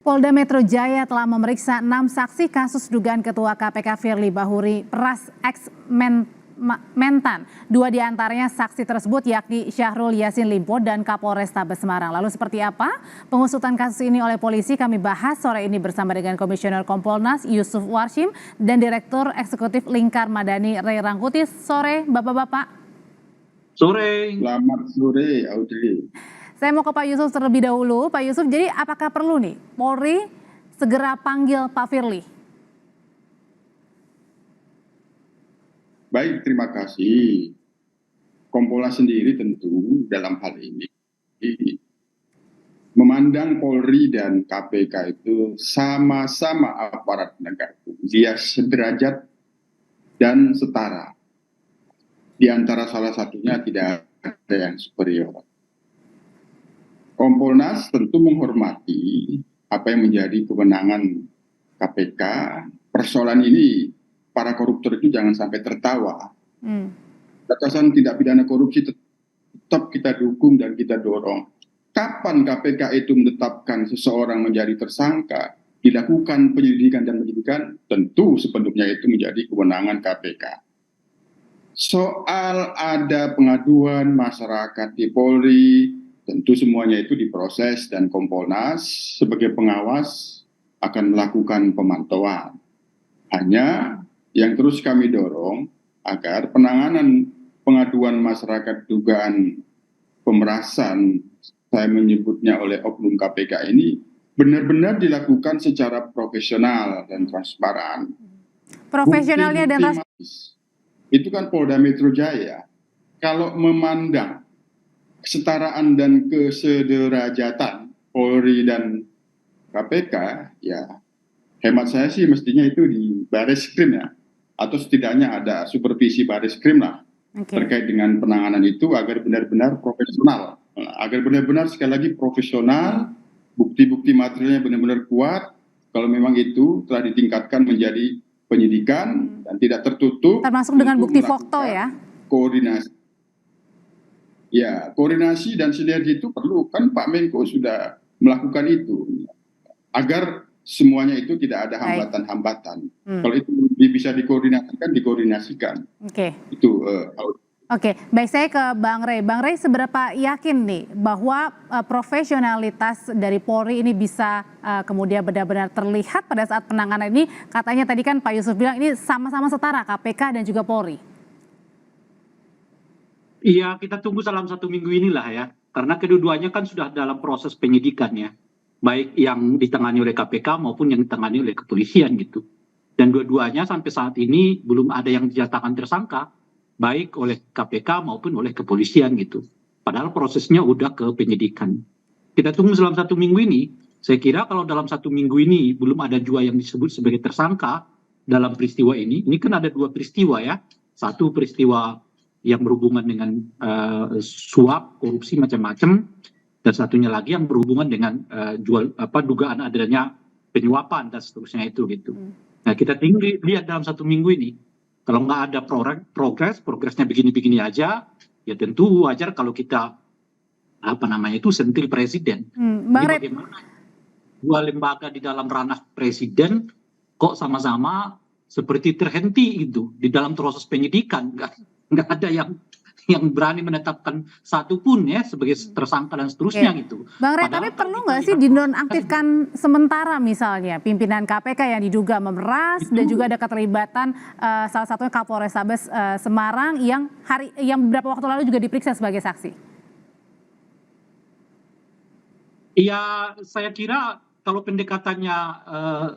Polda Metro Jaya telah memeriksa 6 saksi kasus dugaan Ketua KPK Firly Bahuri peras Mentan. 2 diantaranya saksi tersebut yakni Syahrul Yassin Limpo dan Kapolrestabes Semarang. Lalu seperti apa pengusutan kasus ini oleh polisi? Kami bahas sore ini bersama dengan Komisioner Kompolnas Yusuf Warshim dan Direktur Eksekutif Lingkar Madani Ray Rangkuti. Sore Bapak-Bapak. Sore. Selamat sore, Audrey. Saya mau ke Pak Yusuf terlebih dahulu. Pak Yusuf, jadi apakah perlu nih Polri segera panggil Pak Firly? Baik, terima kasih. Kompolnas sendiri tentu dalam hal ini memandang Polri dan KPK itu sama-sama aparat penegak hukum. Dia sederajat dan setara. Di antara salah satunya tidak ada yang superior. Kompolnas tentu menghormati apa yang menjadi kewenangan KPK. Persoalan ini, para koruptor itu jangan sampai tertawa. Batasan tindak pidana korupsi tetap kita dukung dan kita dorong. Kapan KPK itu menetapkan seseorang menjadi tersangka, dilakukan penyelidikan dan penyidikan, tentu sepenuhnya itu menjadi kewenangan KPK. Soal ada pengaduan masyarakat di Polri, tentu semuanya itu diproses dan Kompolnas sebagai pengawas akan melakukan pemantauan. Hanya yang terus kami dorong agar penanganan pengaduan masyarakat dugaan pemerasan, saya menyebutnya oleh oknum KPK ini, benar-benar dilakukan secara profesional dan transparan. Profesionalnya dan itu kan Polda Metro Jaya. Kalau memandang kesetaraan dan kesederajatan Polri dan KPK, ya hemat saya sih mestinya itu di Bareskrim ya, atau setidaknya ada supervisi Bareskrim lah terkait dengan penanganan itu agar benar-benar profesional, agar benar-benar sekali lagi profesional, bukti-bukti materialnya benar-benar kuat. Kalau memang itu telah ditingkatkan menjadi penyidikan dan tidak tertutup, termasuk dengan bukti foto ya, koordinasi. Ya, koordinasi dan sinergi itu perlu, kan Pak Menko sudah melakukan itu agar semuanya itu tidak ada hambatan-hambatan. Kalau itu bisa dikoordinasikan. Itu. Oke, baik, saya ke Bang Ray. Bang Ray, seberapa yakin nih bahwa profesionalitas dari Polri ini bisa kemudian benar-benar terlihat pada saat penanganan ini? Katanya tadi kan Pak Yusuf bilang ini sama-sama setara KPK dan juga Polri. Iya, kita tunggu dalam 1 minggu inilah ya, karena kedua-duanya kan sudah dalam proses penyidikan ya, baik yang ditangani oleh KPK maupun yang ditangani oleh kepolisian gitu. Dan dua-duanya sampai saat ini belum ada yang dinyatakan tersangka, baik oleh KPK maupun oleh kepolisian gitu. Padahal prosesnya udah ke penyidikan. Kita tunggu dalam 1 minggu ini. Saya kira kalau dalam 1 minggu ini belum ada juga yang disebut sebagai tersangka dalam peristiwa ini kan ada 2 peristiwa ya. Satu peristiwa yang berhubungan dengan suap, korupsi macam-macam, dan satunya lagi yang berhubungan dengan dugaan adanya penyuapan dan seterusnya itu gitu. Nah kita tinggal lihat dalam 1 minggu ini, kalau nggak ada progresnya begini-begini aja, ya tentu wajar kalau kita sentil presiden. Jadi bagaimana 2 lembaga di dalam ranah presiden kok sama-sama seperti terhenti gitu di dalam proses penyidikan, nggak ada yang berani menetapkan satu pun ya sebagai tersangka dan seterusnya gitu. Bang Ray, tapi perlu nggak sih dinonaktifkan sementara misalnya pimpinan KPK yang diduga memeras dan juga ada keterlibatan salah satunya Kapolrestabes Semarang yang beberapa waktu lalu juga diperiksa sebagai saksi? Iya, saya kira kalau pendekatannya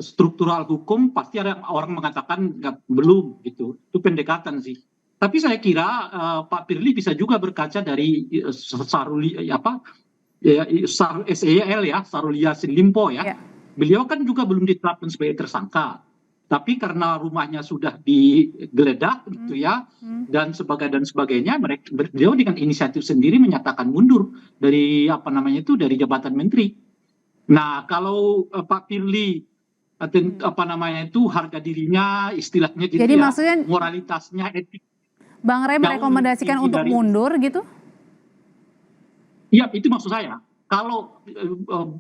struktural hukum pasti ada orang mengatakan belum gitu, itu pendekatan sih. Tapi saya kira Pak Firly bisa juga berkaca dari Syahrul Yassin Limpo ya. Beliau kan juga belum ditetapkan sebagai tersangka. Tapi karena rumahnya sudah digeledah gitu ya, dan sebagainya, beliau dengan inisiatif sendiri menyatakan mundur dari dari jabatan menteri. Nah, kalau Pak Firly harga dirinya istilahnya gitu, jadi ya, maksudnya moralitasnya, etik. Bang Ray merekomendasikan untuk mundur gitu? Iya, itu maksud saya. kalau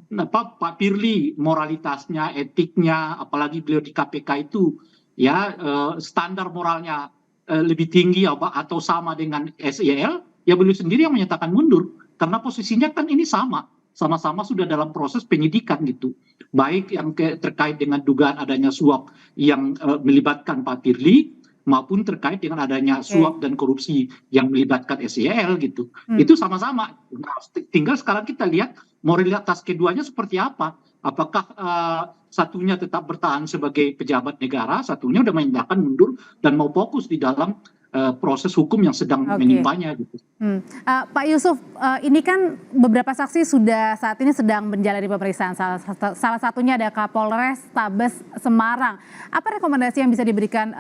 Pak Firly moralitasnya, etiknya, apalagi beliau di KPK itu ya standar moralnya lebih tinggi atau sama dengan SEL, ya beliau sendiri yang menyatakan mundur karena posisinya kan ini sama-sama sudah dalam proses penyidikan gitu, baik yang terkait dengan dugaan adanya suap yang melibatkan Pak Firly maupun terkait dengan adanya suap dan korupsi yang melibatkan SEL gitu. Itu sama-sama. Nah, tinggal sekarang kita lihat moralitas keduanya seperti apa. Apakah satunya tetap bertahan sebagai pejabat negara, satunya udah menyatakan mundur dan mau fokus di dalam proses hukum yang sedang menimpanya gitu. Pak Yusuf, ini kan beberapa saksi saat ini sedang menjalani pemeriksaan. Salah satunya ada Kapolres Tabes Semarang. Apa rekomendasi yang bisa diberikan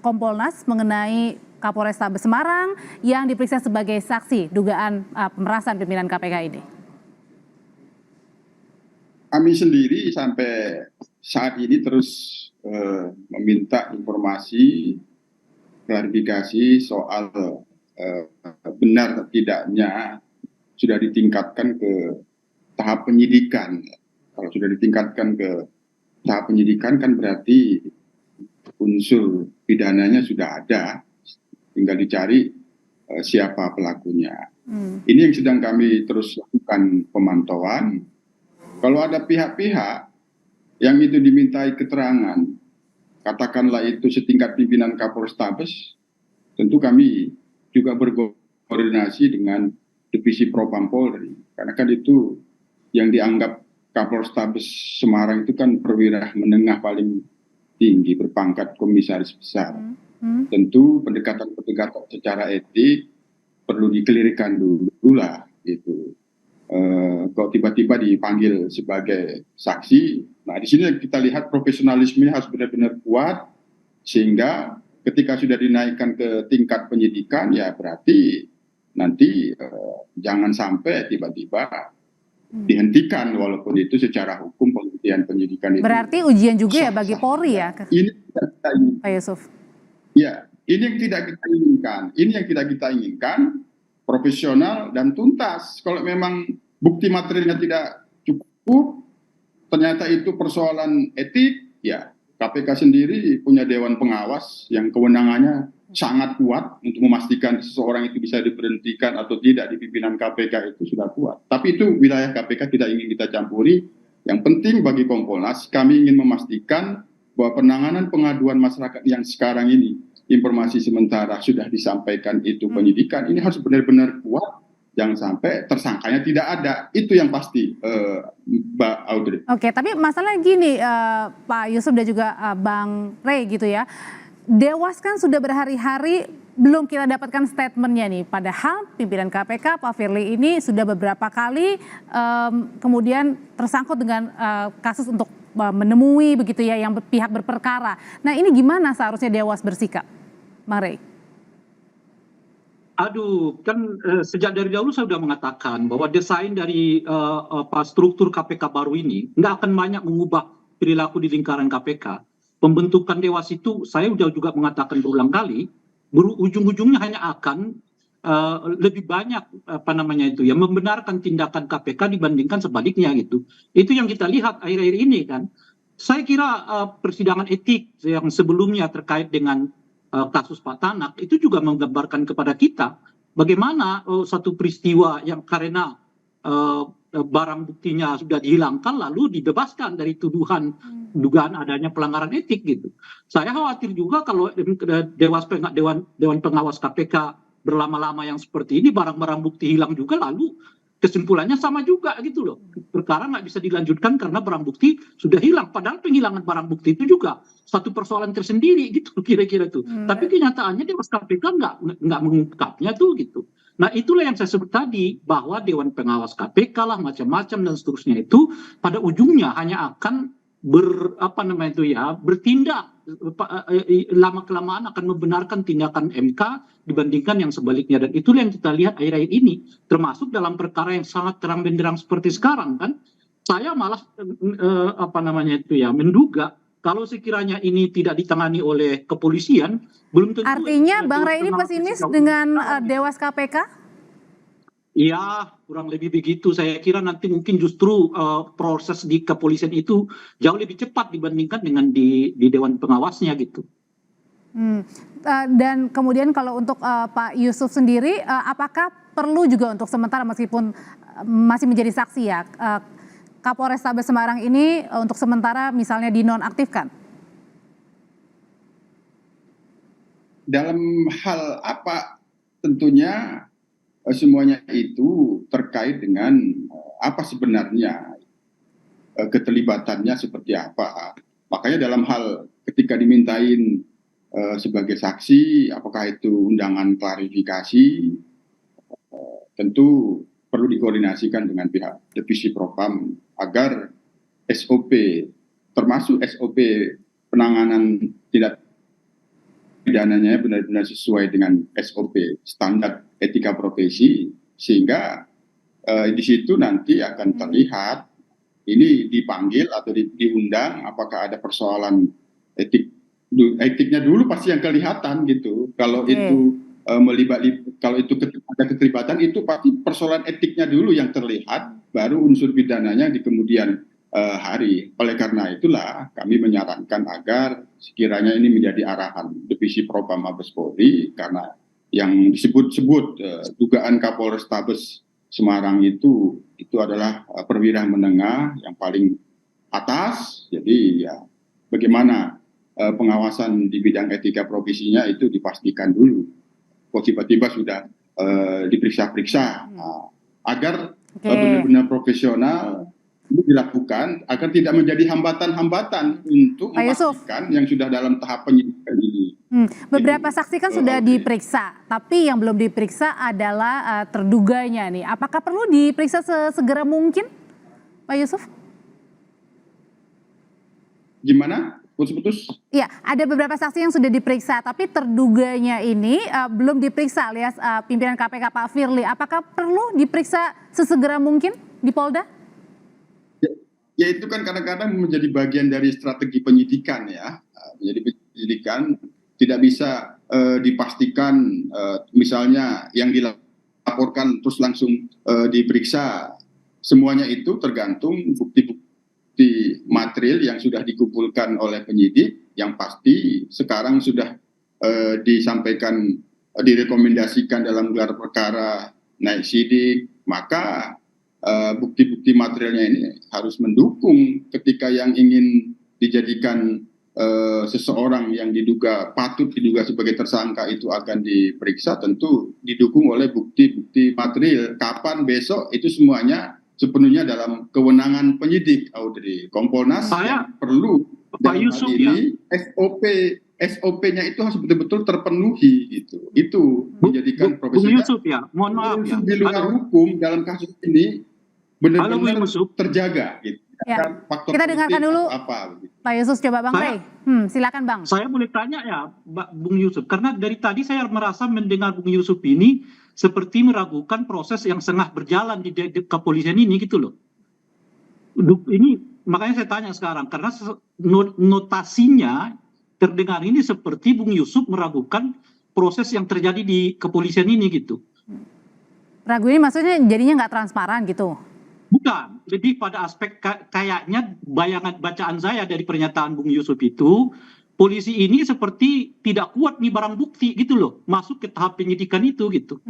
Kompolnas mengenai Kapolres Tabes Semarang yang diperiksa sebagai saksi dugaan pemerasan pimpinan KPK ini? Kami sendiri sampai saat ini terus meminta informasi, klarifikasi soal benar atau tidaknya sudah ditingkatkan ke tahap penyidikan. Kalau sudah ditingkatkan ke tahap penyidikan kan berarti unsur pidananya sudah ada, tinggal dicari siapa pelakunya. Ini yang sedang kami terus lakukan pemantauan. Kalau ada pihak-pihak yang itu dimintai keterangan, katakanlah itu setingkat pimpinan Kapolres Tabes, tentu kami juga berkoordinasi dengan Divisi Propam Polri. Karena kan itu yang dianggap Kapolres Tabes Semarang itu kan perwira menengah paling tinggi, berpangkat komisaris besar. Tentu pendekatan-pendekatan secara etik perlu dikelirkan dulu lah gitu. Kalau tiba-tiba dipanggil sebagai saksi, nah di sini kita lihat profesionalismenya harus benar-benar kuat, sehingga ketika sudah dinaikkan ke tingkat penyidikan ya berarti nanti jangan sampai tiba-tiba dihentikan walaupun itu secara hukum penghentian penyidikan itu. Berarti ujian juga ya bagi Polri ya? Ini tidak kita inginkan. Pak Yusuf. Ya, ini yang tidak kita inginkan. Ini yang tidak kita inginkan, profesional dan tuntas. Kalau memang bukti materialnya tidak cukup, ternyata itu persoalan etik, ya KPK sendiri punya dewan pengawas yang kewenangannya sangat kuat untuk memastikan seseorang itu bisa diberhentikan atau tidak di pimpinan KPK itu sudah kuat. Tapi itu wilayah KPK tidak ingin kita campuri. Yang penting bagi Kompolnas, kami ingin memastikan bahwa penanganan pengaduan masyarakat yang sekarang ini, informasi sementara sudah disampaikan itu penyidikan, ini harus benar-benar kuat, jangan sampai tersangkanya tidak ada. Itu yang pasti, Mbak Audrey. Oke, tapi masalahnya gini, Pak Yusuf dan juga Bang Rey gitu ya. Dewas kan sudah berhari-hari belum kita dapatkan statementnya nih. Padahal pimpinan KPK Pak Firly ini sudah beberapa kali kemudian tersangkut dengan kasus untuk menemui begitu ya yang pihak berperkara. Nah ini gimana seharusnya Dewas bersikap, Bang Rey? Aduh, kan sejak dari dahulu saya sudah mengatakan bahwa desain dari struktur KPK baru ini nggak akan banyak mengubah perilaku di lingkaran KPK. Pembentukan Dewas itu saya sudah juga mengatakan berulang kali, ujung-ujungnya hanya akan lebih banyak membenarkan tindakan KPK dibandingkan sebaliknya gitu. Itu yang kita lihat akhir-akhir ini kan. Saya kira persidangan etik yang sebelumnya terkait dengan kasus Pak Tanak itu juga menggambarkan kepada kita bagaimana satu peristiwa yang karena barang buktinya sudah dihilangkan lalu dibebaskan dari tuduhan dugaan adanya pelanggaran etik gitu. Saya khawatir juga kalau Dewan Pengawas KPK berlama-lama yang seperti ini, barang-barang bukti hilang juga lalu kesimpulannya sama juga gitu loh. Perkara nggak bisa dilanjutkan karena barang bukti sudah hilang. Padahal penghilangan barang bukti itu juga satu persoalan tersendiri gitu kira-kira tuh. Tapi kenyataannya Dewas KPK nggak mengungkapnya tuh gitu. Nah itulah yang saya sebut tadi bahwa Dewan Pengawas KPK lah macam-macam dan seterusnya itu pada ujungnya hanya akan bertindak lama-kelamaan akan membenarkan tindakan MK dibandingkan yang sebaliknya, dan itulah yang kita lihat akhir-akhir ini termasuk dalam perkara yang sangat terang benderang seperti sekarang kan. Saya malah menduga kalau sekiranya ini tidak ditangani oleh kepolisian belum tentu. Artinya Bang Ray ini pesimis dengan Dewas KPK? Iya, kurang lebih begitu. Saya kira nanti mungkin justru proses di kepolisian itu jauh lebih cepat dibandingkan dengan di Dewan Pengawasnya gitu. Hmm. Dan kemudian kalau untuk Pak Yusuf sendiri, apakah perlu juga untuk sementara meskipun masih menjadi saksi ya, Kapolres Tabes Semarang ini untuk sementara misalnya dinonaktifkan? Dalam hal apa? Tentunya semuanya itu terkait dengan apa sebenarnya keterlibatannya seperti apa. Makanya dalam hal ketika dimintain sebagai saksi, apakah itu undangan klarifikasi, tentu perlu dikoordinasikan dengan pihak divisi Propam agar SOP, termasuk SOP penanganan tindak pidananya benar-benar sesuai dengan SOP standar etika profesi, sehingga di situ nanti akan terlihat ini dipanggil atau diundang apakah ada persoalan etiknya dulu pasti yang kelihatan gitu. Kalau itu kalau itu ada keterlibatan itu pasti persoalan etiknya dulu yang terlihat, baru unsur pidananya di kemudian hari. Oleh karena itulah kami menyarankan agar sekiranya ini menjadi arahan divisi Propam Mabes Polri, karena yang disebut-sebut dugaan Kapolres Tabes Semarang itu adalah perwira menengah yang paling atas. Jadi ya bagaimana pengawasan di bidang etika profesinya itu dipastikan dulu. Kok tiba-tiba sudah diperiksa-periksa agar benar-benar profesional ini dilakukan agar tidak menjadi hambatan-hambatan untuk memastikan yang sudah dalam tahap penyidikan ini. Beberapa saksi kan sudah diperiksa, tapi yang belum diperiksa adalah terduganya nih. Apakah perlu diperiksa sesegera mungkin, Pak Yusuf? Gimana? Putus-putus? Ya, ada beberapa saksi yang sudah diperiksa, tapi terduganya ini belum diperiksa alias pimpinan KPK Pak Firly. Apakah perlu diperiksa sesegera mungkin di Polda? Ya itu kan kadang-kadang menjadi bagian dari strategi penyidikan ya. Menjadi penyidikan tidak bisa dipastikan misalnya yang dilaporkan terus langsung diperiksa. Semuanya itu tergantung bukti-bukti material yang sudah dikumpulkan oleh penyidik, yang pasti sekarang sudah disampaikan, direkomendasikan dalam gelar perkara naik sidik, maka bukti-bukti materialnya ini harus mendukung ketika yang ingin dijadikan seseorang yang patut diduga sebagai tersangka itu akan diperiksa, tentu didukung oleh bukti-bukti material. Kapan, besok, itu semuanya sepenuhnya dalam kewenangan penyidik, Audrey. Kompolnas perlu dalam hal ini SOP-nya itu harus betul-betul terpenuhi gitu. Itu menjadikan profesi mohon maaf ya. Di luar hukum dalam kasus ini benar-benar terjaga gitu. Ya. Kita dengarkan dulu Pak Yusuf, coba Bang Rey. Silakan Bang. Saya boleh tanya ya Bung Yusuf, karena dari tadi saya merasa mendengar Bung Yusuf ini seperti meragukan proses yang tengah berjalan di kepolisian ini gitu loh. Ini makanya saya tanya sekarang, karena notasinya terdengar ini seperti Bung Yusuf meragukan proses yang terjadi di kepolisian ini gitu. Ragu ini maksudnya jadinya nggak transparan gitu? Bukan, lebih pada aspek kayaknya bacaan saya dari pernyataan Bung Yusuf itu, polisi ini seperti tidak kuat nih barang bukti gitu loh, masuk ke tahap penyidikan itu gitu.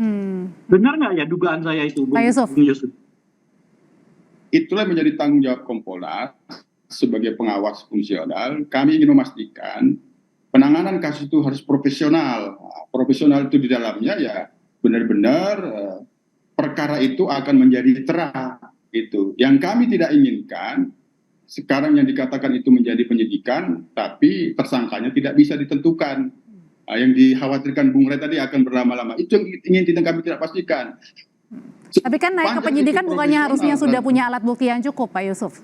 Benar nggak ya dugaan saya itu, Bung Yusuf? Itulah menjadi tanggung jawab Kompolnas sebagai pengawas fungsional. Kami ingin memastikan penanganan kasus itu harus profesional. Profesional itu di dalamnya ya benar-benar perkara itu akan menjadi terang. Itu yang kami tidak inginkan. Sekarang yang dikatakan itu menjadi penyidikan, tapi tersangkanya tidak bisa ditentukan. Yang dikhawatirkan Bung Rey tadi akan berlama-lama. Itu yang ingin kami tidak pastikan. Tapi kan naik ke penyidikan bukannya harusnya sudah punya alat bukti yang cukup, Pak Yusuf?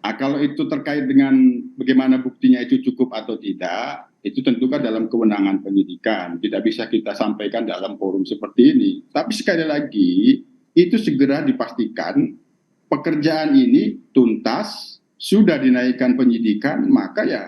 Kalau itu terkait dengan bagaimana buktinya itu cukup atau tidak, itu tentu kan dalam kewenangan penyidikan. Tidak bisa kita sampaikan dalam forum seperti ini. Tapi sekali lagi, itu segera dipastikan pekerjaan ini tuntas, sudah dinaikkan penyidikan, maka ya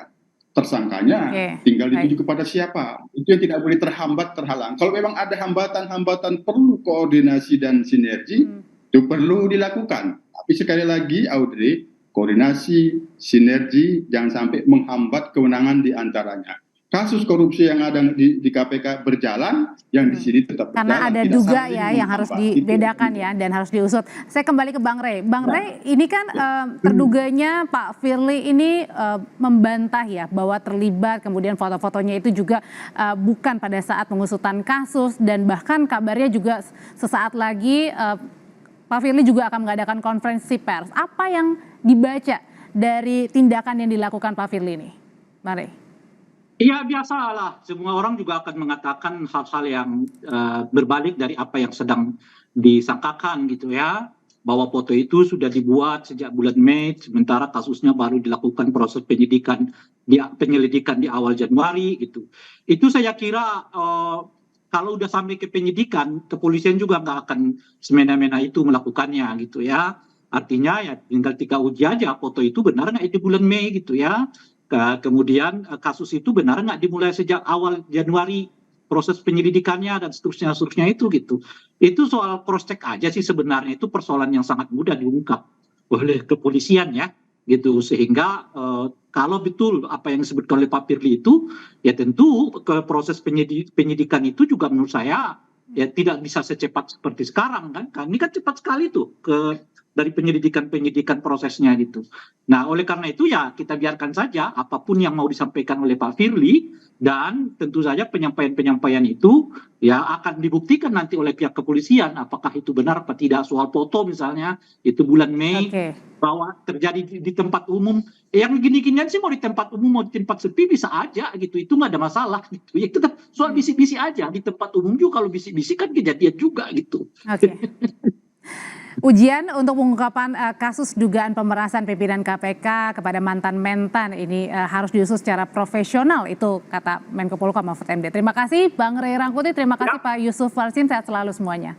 tersangkanya tinggal baik. dituju kepada siapa. Itu yang tidak boleh terhalang. Kalau memang ada hambatan-hambatan perlu koordinasi dan sinergi, itu perlu dilakukan. Tapi sekali lagi Audrey, koordinasi, sinergi jangan sampai menghambat kewenangan di antaranya. Kasus korupsi yang ada di KPK berjalan, yang di sini tetap berjalan. Karena ada tidak juga saling ya yang harus dibedakan ya dan harus diusut. Saya kembali ke Bang Rey. Bang Rey, ini kan terduganya Pak Firly ini membantah ya bahwa terlibat, kemudian foto-fotonya itu juga bukan pada saat pengusutan kasus, dan bahkan kabarnya juga sesaat lagi Pak Firly juga akan mengadakan konferensi pers. Apa yang dibaca dari tindakan yang dilakukan Pak Firly ini, Bang Rey? Iya, biasalah, semua orang juga akan mengatakan hal-hal yang berbalik dari apa yang sedang disangkakan gitu ya, bahwa foto itu sudah dibuat sejak bulan Mei, sementara kasusnya baru dilakukan proses penyelidikan di awal Januari gitu. Itu saya kira kalau udah sampai ke penyidikan, kepolisian juga nggak akan semena-mena itu melakukannya gitu ya. Artinya ya tinggal uji aja foto itu benar nggak di bulan Mei gitu ya. Kemudian kasus itu benar nggak dimulai sejak awal Januari, proses penyelidikannya dan seterusnya itu gitu. Itu soal cross check aja sih sebenarnya, itu persoalan yang sangat mudah diungkap oleh kepolisian ya gitu, sehingga kalau betul apa yang disebutkan oleh Pak Firly itu ya tentu ke proses penyidikan itu juga menurut saya ya tidak bisa secepat seperti sekarang kan ini kan cepat sekali tuh dari penyidikan prosesnya gitu. Nah, oleh karena itu ya kita biarkan saja apapun yang mau disampaikan oleh Pak Firly, dan tentu saja penyampaian itu ya akan dibuktikan nanti oleh pihak kepolisian apakah itu benar apa tidak. Soal foto misalnya itu bulan Mei bahwa terjadi di tempat umum, yang gini-ginian sih mau di tempat umum mau di tempat sepi bisa aja gitu, itu nggak ada masalah gitu. Ya tetap soal bisik-bisik aja di tempat umum juga, kalau bisik-bisik kan kejadian juga gitu. Ujian untuk pengungkapan kasus dugaan pemerasan pimpinan KPK kepada mantan-mentan ini harus diusut secara profesional, itu kata Menko Polhukam Mahfud MD. Terima kasih Bang Rey Rangkuti, terima kasih Pak Yusuf Warshim, sehat selalu semuanya.